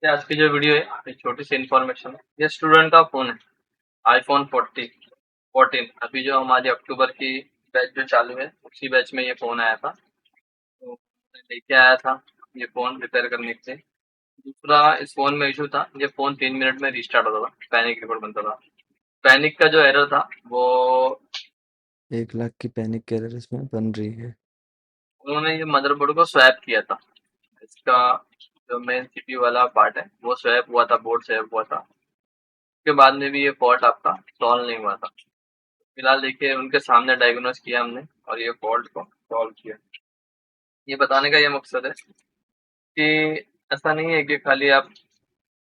ये आज की जो वीडियो है एक छोटी सी इन्फॉर्मेशन है। ये स्टूडेंट का फ़ोन है, आईफ़ोन 14 अभी जो हमारी अक्टूबर की बैच जो चालू है, उसी बैच में ये फ़ोन आया था। तो मैं लेके आया था ये फ़ोन रिपेयर करने के लिए। दूसरा इस फ़ोन में इश्यू था, ये फ़ोन 3 मिनट में रीस्टार्ट होता था, पैनिक रिपोर्ट बनता था। पैनिक का जो एरर था वो 1 लाख की पैनिक एरर इसमें बन रही है। उन्होंने ये मदरबोर्ड को स्वैप किया था। इसका जो मेन सीपीयू वाला पार्ट है, वो स्वैप हुआ था, बोर्ड स्वैप हुआ था। उसके बाद में भी ये फॉल्ट आपका सॉल्व नहीं हुआ था। फिलहाल देखिए उनके सामने डायग्नोस किया हमने और ये फॉल्ट को सॉल्व किया। ये बताने का ये मकसद है कि ऐसा नहीं है कि खाली आप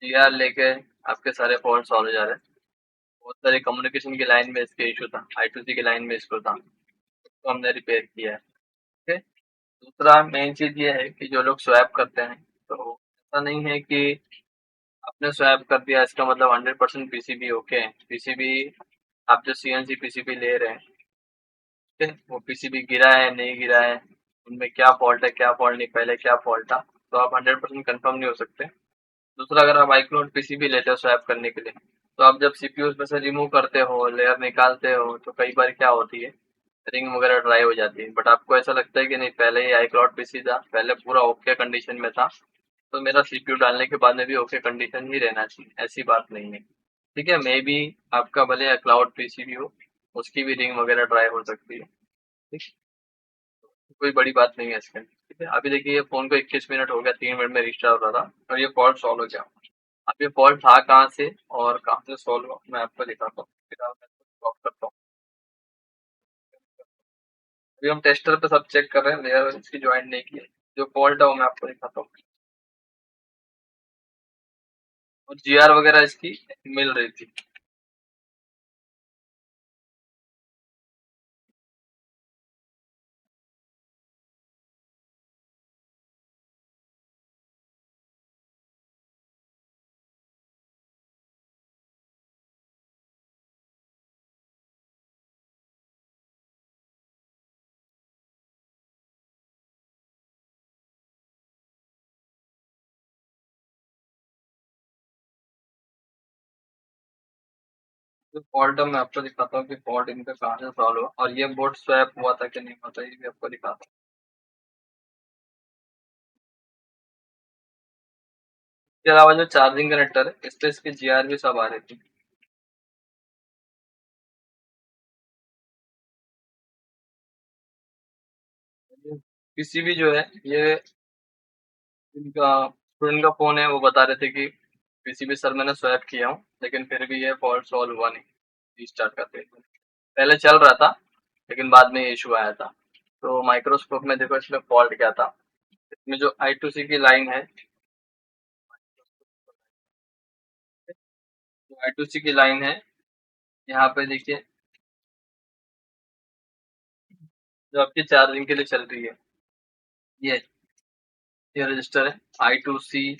जीआर लेके आपके सारे फॉल्ट सॉल्व हो जा रहे हैं। बहुत सारे कम्युनिकेशन की लाइन में इसके इशू था, I2C की लाइन में इशू था, उसको हमने रिपेयर किया है। ठीक है। दूसरा मेन चीज ये है कि जो लोग स्वैप करते हैं, तो ऐसा नहीं है कि आपने स्वैप कर दिया इसका मतलब 100% पीसीबी ओके है। पीसीबी आप जो सीएनसी पीसीबी ले रहे हैं, ठीक है, वो पीसीबी गिरा है नहीं गिरा है, उनमें क्या फॉल्ट है क्या फॉल्ट नहीं, पहले क्या फॉल्ट था, तो आप 100% कंफर्म नहीं हो सकते। दूसरा, अगर आप iCloud पीसीबी लेते हो स्वैप करने के लिए, तो आप जब सीपीयू में से रिमूव करते हो, लेयर निकालते हो, तो कई बार क्या होती है, रिंग वगैरह ड्राई हो जाती है। बट आपको ऐसा लगता है कि नहीं, पहले ही iCloud पीसी था, पहले पूरा ओके कंडीशन में था, तो मेरा सीपीयू डालने के बाद में भी ओके कंडीशन ही रहना चाहिए। ऐसी बात नहीं है। ठीक है, मे बी आपका भले क्लाउड पीसीबी हो, उसकी भी रिंग वगैरह ड्राई हो सकती है। ठीक है, कोई बड़ी बात नहीं है इसके। ठीक है, अभी देखिए ये फोन को 21 मिनट हो गया, 3 मिनट में रिस्टार्ट हो रहा था और ये फॉल्ट सॉल्व हो गया। अब ये फॉल्ट था कहाँ से और कहाँ से सॉल्व हुआ, मैं आपको दिखाता हूँ। फिलहाल मैं इसको स्टॉप करता हूँ। अभी हम टेस्टर पे सब चेक कर रहे हैं, लेयर इसकी ज्वाइन नहीं की है। जो फॉल्ट है वो मैं आपको दिखाता हूँ। और जीआर वगैरह इसकी मिल रही थी। जो फॉल्ट है मैं आपको दिखाता हूँ कि फॉल्ट इनका कहाँ से सॉल्व हुआ और ये बोर्ड स्वैप हुआ था कि नहीं हुआ था, ये भी आपको दिखाता हूँ। इसके अलावा जो चार्जिंग कनेक्टर है, इस पे इसके जीआर भी सब आ रहे थे। पीसीबी जो है ये इनका स्टूडेंट का फोन है, वो बता रहे थे कि पीसीबी सर मैंने स्वैप किया हूँ, लेकिन फिर भी ये फॉल्ट सॉल्व हुआ नहीं। रीस्टार्ट करते ही। पहले चल रहा था, लेकिन बाद में ये इशू आया था। तो माइक्रोस्कोप में देखो इसमें फॉल्ट क्या था। इसमें जो I2C की लाइन है, जो I2C की लाइन है, यहाँ पे देखिए, जो आपकी चार्जिंग के लिए चल रही है, ये ये रजिस्टर है I2C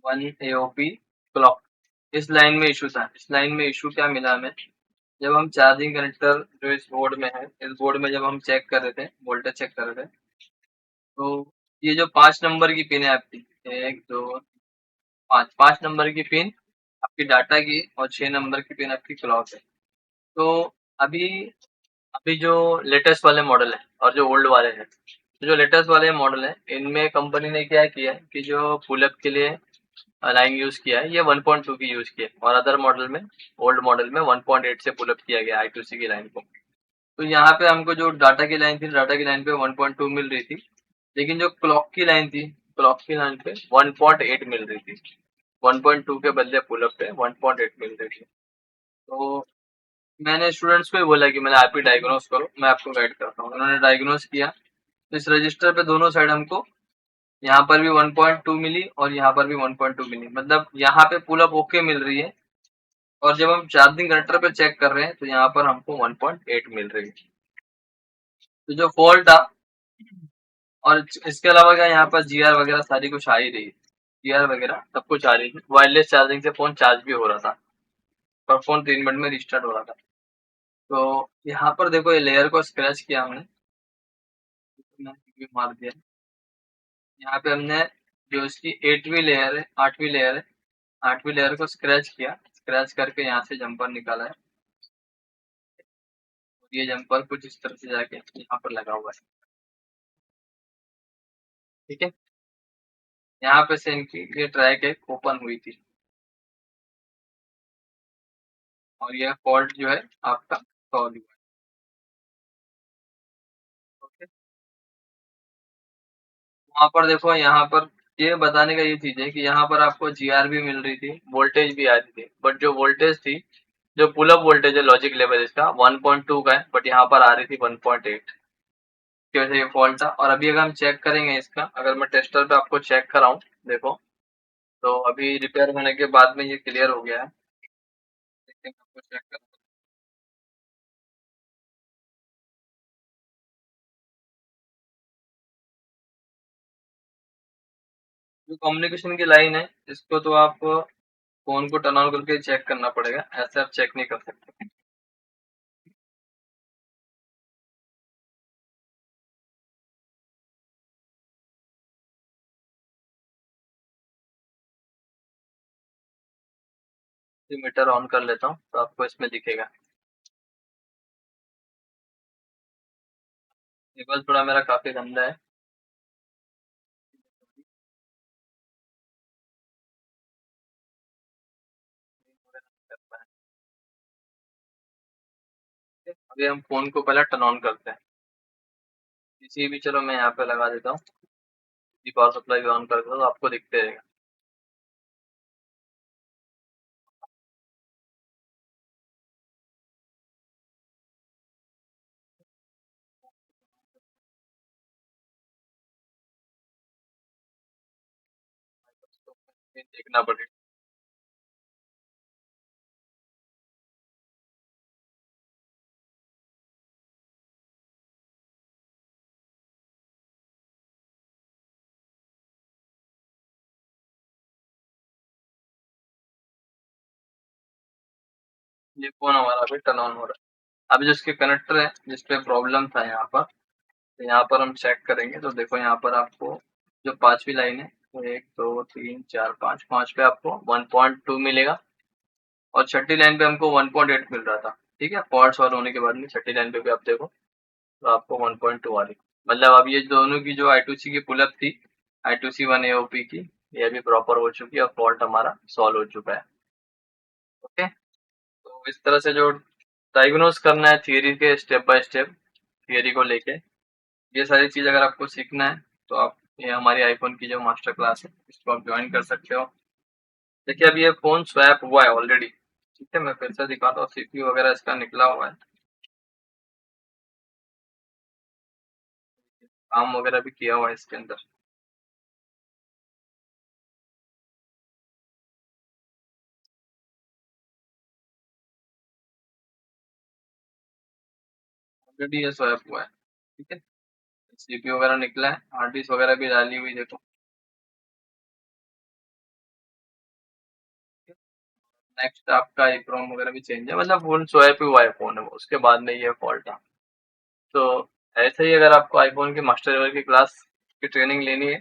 1AOP क्लॉक। इस लाइन में इशू था। इस लाइन में इशू क्या मिला हमें, जब हम चार्जिंग कनेक्टर जो इस बोर्ड में है, इस बोर्ड में जब हम चेक कर रहे थे, वोल्टेज चेक कर रहे थे, तो ये जो 5 नंबर की पिन है आपकी, 1 2 5, 5 नंबर की पिन आपकी डाटा की और 6 नंबर की पिन आपकी क्लॉक है। तो अभी अभी जो लेटेस्ट वाले मॉडल है और जो ओल्ड वाले हैं, तो जो लेटेस्ट वाले मॉडल है, इनमें कंपनी ने क्या किया है कि जो पुलअप के लिए लाइन यूज किया है, ये 1.2 की यूज किया है, और अदर मॉडल में, ओल्ड मॉडल में 1.8 से पुलअप किया गया I2C की लाइन को। तो यहाँ पे हमको जो डाटा की लाइन थी, डाटा की लाइन पे 1.2 मिल रही थी, लेकिन जो क्लॉक की लाइन थी, क्लॉक की लाइन पे 1.8 मिल रही थी। 1.2 के बदले पुलअप पे 1.8 मिल रही थी। तो मैंने स्टूडेंट्स को ही बोला कि मैंने आप ही डायग्नोस करो, मैं आपको गाइड करता हूँ। उन्होंने डायग्नोस किया, तो इस रजिस्टर पे दोनों साइड हमको, यहाँ पर भी 1.2 मिली और यहाँ पर भी 1.2 मिली, मतलब यहाँ पे पुल अप ओके मिल रही है, और जब हम चार्जिंग कनेक्टर पे चेक कर रहे हैं तो यहाँ पर हमको 1.8 मिल रही है। तो जो फॉल्ट था, और इसके अलावा क्या, यहाँ पर जीआर वगैरह सारी कुछ आ ही रही है, जीआर वगैरह सब कुछ आ रही है। वायरलेस चार्जिंग से फोन चार्ज भी हो रहा था और फोन 3 मिनट में रिस्टार्ट हो रहा था। तो यहाँ पर देखो, ये लेयर को स्क्रैच किया हमने, मार दिया। यहाँ पे हमने जो इसकी 8वीं लेयर है, 8वीं लेयर है, 8वीं लेयर को स्क्रैच किया, स्क्रैच करके यहाँ से जंपर निकाला है। ये जंपर कुछ इस तरह से जाके यहाँ पर लगा हुआ है, ठीक है। यहाँ पे से इनकी ये ट्रैक एक ओपन हुई थी और यह फॉल्ट जो है आपका सॉल्व हुआ है। ओके, वहां पर देखो, यहाँ पर ये बताने का ये चीज है कि यहाँ पर आपको जीआर भी मिल रही थी, वोल्टेज भी आ रही थी, बट जो वोल्टेज थी, जो पुल अप वोल्टेज है लॉजिक लेवल इसका 1.2 का है, बट यहाँ पर आ रही थी 1.8 की वजह से ये फॉल्ट था। और अभी अगर हम चेक करेंगे इसका, अगर मैं टेस्टर पे आपको चेक कराऊं, देखो, तो अभी रिपेयर होने के बाद में ये क्लियर हो गया है। लेकिन आपको चेक कर, जो कम्युनिकेशन की लाइन है, इसको तो आप फोन को टर्न ऑन करके चेक करना पड़ेगा, ऐसे आप चेक नहीं कर सकते। मीटर ऑन कर लेता हूँ तो आपको इसमें दिखेगा। केबल थोड़ा मेरा काफी गंदा है। अभी हम फोन को पहले टर्न ऑन करते हैं। किसी भी, चलो मैं यहाँ पे लगा देता हूँ, पावर सप्लाई भी ऑन कर देता हूँ तो आपको दिखते रहेगा। ये देखना पड़ेगा। ये फोन हमारा अभी टर्न ऑन हो रहा है। अभी जो इसके कनेक्टर है जिसपे प्रॉब्लम था यहाँ पर, तो यहाँ पर हम चेक करेंगे तो देखो, यहाँ पर आपको जो 5वीं लाइन है, वो 1 2 3 4 5, 5 पे आपको 1.2 मिलेगा और छठी लाइन पे हमको 1.8 मिल रहा था। ठीक है, फॉल्ट सॉल्व होने के बाद में छठी लाइन पे भी आप देखो तो आपको 1.2 आ रही। मतलब अब ये दोनों की जो I2C की पुलअप थी, I2C 1 AOP की, ये भी प्रॉपर हो चुकी है और फॉल्ट हमारा सॉल्व हो चुका है। ओके, तो इस तरह से जो डायग्नोज करना है थियरी के स्टेप बाय स्टेप, थियरी को लेके, ये सारी चीज अगर आपको सीखना है तो आप, ये हमारी आईफोन की जो मास्टर क्लास है इसको आप ज्वाइन कर सकते हो। देखिए, अभी ये फोन स्वैप हुआ है ऑलरेडी। ठीक है, मैं फिर से दिखाता हूँ, सीपीयू वगैरह इसका निकला हुआ है, काम वगैरह भी किया हुआ है इसके अंदर। ऑलरेडी ये स्वैप हुआ है। ठीक है, सीपीयू वगैरह निकला है, हार्ड डिस्क वगैरह भी डाली हुई, देखो। नेक्स्ट आपका ईप्रोम वगैरह भी चेंज है, मतलब फोन स्वैप हुआ है फोन है, उसके बाद में ये फॉल्ट है। तो ऐसे ही अगर आपको आईफोन के मास्टर लेवल की क्लास की ट्रेनिंग लेनी है,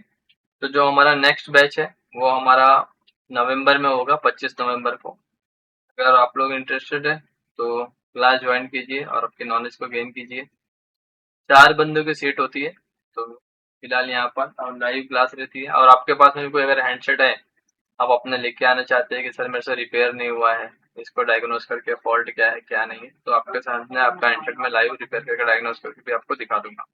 तो जो हमारा नेक्स्ट बैच है वो हमारा नवंबर में होगा, 25 नवंबर को। अगर आप लोग इंटरेस्टेड है तो क्लास ज्वाइन कीजिए और आपकी नॉलेज को गेन कीजिए। 4 बंदों की सीट होती है, तो फिलहाल यहाँ पर लाइव क्लास रहती है। और आपके पास में कोई अगर हैंडसेट है, आप अपने लेके आना चाहते हैं कि सर मेरे से रिपेयर नहीं हुआ है, इसको डायग्नोस करके फॉल्ट क्या है क्या नहीं है, तो आपके सामने आपका हैंडसेट में लाइव रिपेयर करके डायग्नोस करके भी आपको दिखा दूंगा।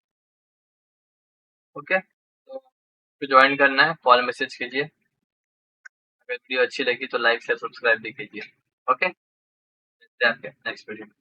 ओके, तो ज्वाइन करना है, कॉल मैसेज कीजिए। अगर वीडियो अच्छी लगी तो लाइक शेयर सब्सक्राइब भी कीजिए। ओके, मिलते हैं आपके नेक्स्ट वीडियो में।